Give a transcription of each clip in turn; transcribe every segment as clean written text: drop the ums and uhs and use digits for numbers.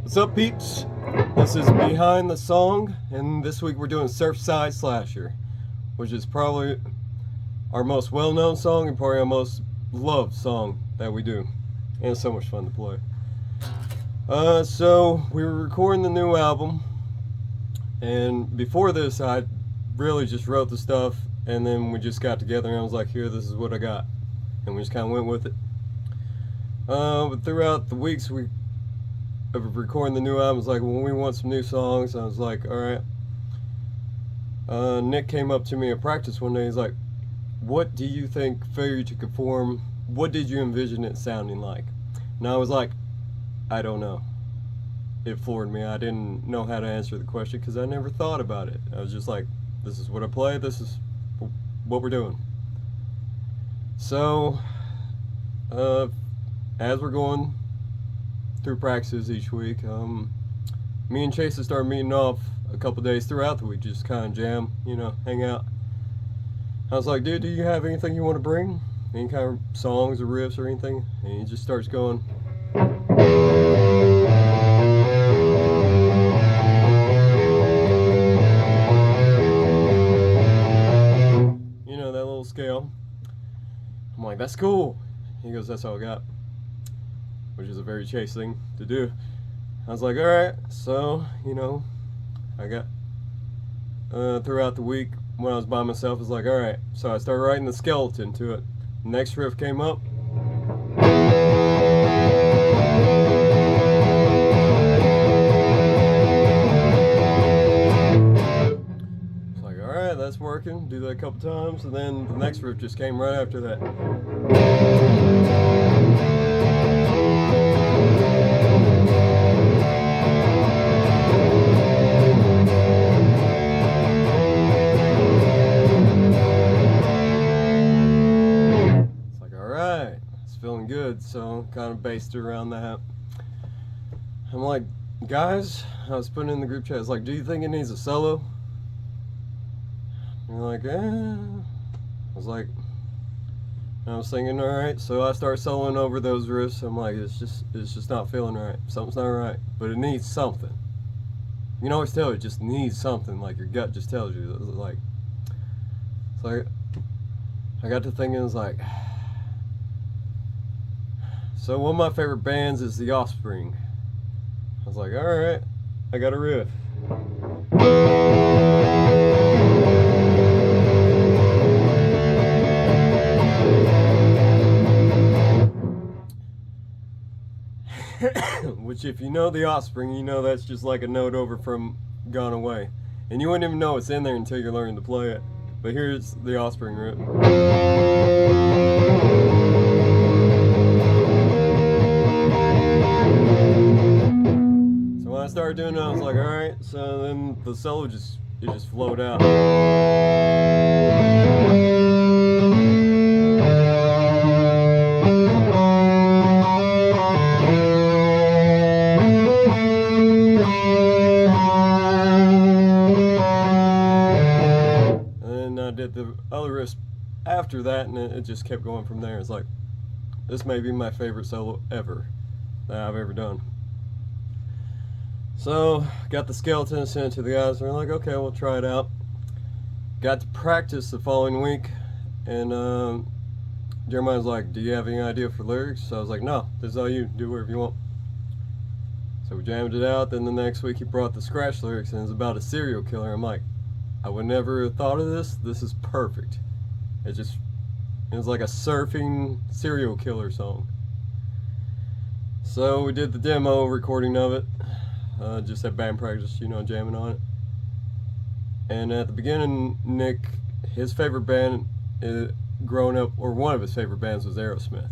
What's up, peeps? This is Behind the Song, and this week we're doing Surfside Slasher, which is probably our most well-known song and probably our most loved song that we do. And it's so much fun to play. So we were recording the new album, and before this I really just wrote the stuff, and then we just got together and I was like, here, this is what I got. And we just kind of went with it. But throughout the weeks of recording the new album, was like, when we want some new songs, I was like, alright. Nick came up to me at practice one day, he's like, what do you think Failure to Conform, what did you envision it sounding like? And I was like, I don't know. It floored me. I didn't know how to answer the question because I never thought about it. I was just like, this is what I play, this is what we're doing. So, as we're going through practices each week, me and Chase started meeting off a couple days throughout the week, just kind of jam, hang out. I was like, dude, do you have anything you want to bring? Any kind of songs or riffs or anything? And he just starts going. That little scale. I'm like, that's cool. He goes, that's all I got. Which is a very Chase thing to do. I was like, alright, so, I got, throughout the week when I was by myself, I was like, alright, so I started writing the skeleton to it. Next riff came up. It's like, alright, that's working, do that a couple times, and then the next riff just came right after that. Feeling good, so kind of based around that. I'm like, guys, I was putting in the group chat, I was like, do you think it needs a solo? And they're like, I was like, I was thinking, alright, so I start soloing over those riffs. I'm like, it's just not feeling right. Something's not right, but it needs something. You can always tell it just needs something, like your gut just tells you. It's like I got to thinking, it's like, so one of my favorite bands is The Offspring. I was like, alright, I got a riff. Which, if you know The Offspring, you know that's just like a note over from Gone Away. And you wouldn't even know it's in there until you're learning to play it. But here's The Offspring riff. So when I started doing it, I was like, alright, so then the solo just flowed out. And then I did the other riffs after that, and it just kept going from there. It's like, this may be my favorite solo ever that I've ever done. So, got the skeleton, sent it to the guys, and they're like, okay, we'll try it out. Got to practice the following week, and Jeremiah was like, do you have any idea for lyrics? So I was like, no, this is all you, do whatever you want. So we jammed it out, then the next week he brought the scratch lyrics, and it's about a serial killer. I'm like, I would never have thought of this, this is perfect. It was like a surfing serial killer song. So we did the demo recording of it. Just at band practice, jamming on it. And at the beginning, Nick, his favorite band growing up, or one of his favorite bands, was Aerosmith.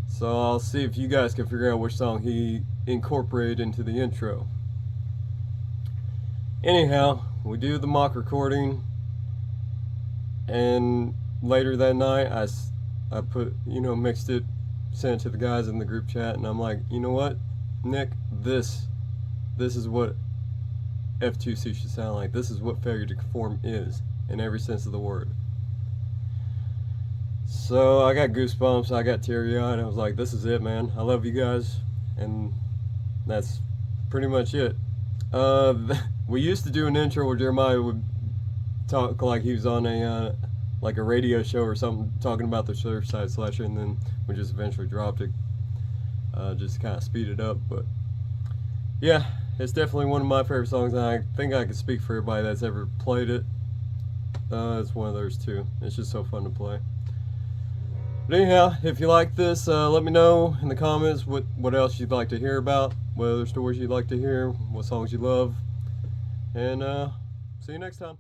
So I'll see if you guys can figure out which song he incorporated into the intro. Anyhow, we do the mock recording, and later that night, I put, mixed it, sent it to the guys in the group chat, and I'm like, you know what, Nick, this is what F2C should sound like. This is what Failure to Conform is, in every sense of the word. So I got goosebumps, I got teary-eyed, I was like, this is it, man. I love you guys, and that's pretty much it. We used to do an intro where Jeremiah would talk like he was on a like a radio show or something, talking about the Surfside Slasher, and then we just eventually dropped it, just to kind of speed it up. But yeah, it's definitely one of my favorite songs, and I think I can speak for everybody that's ever played it. It's one of those too. It's just so fun to play. But anyhow, if you like this, let me know in the comments what else you'd like to hear about, what other stories you'd like to hear, what songs you love, and see you next time.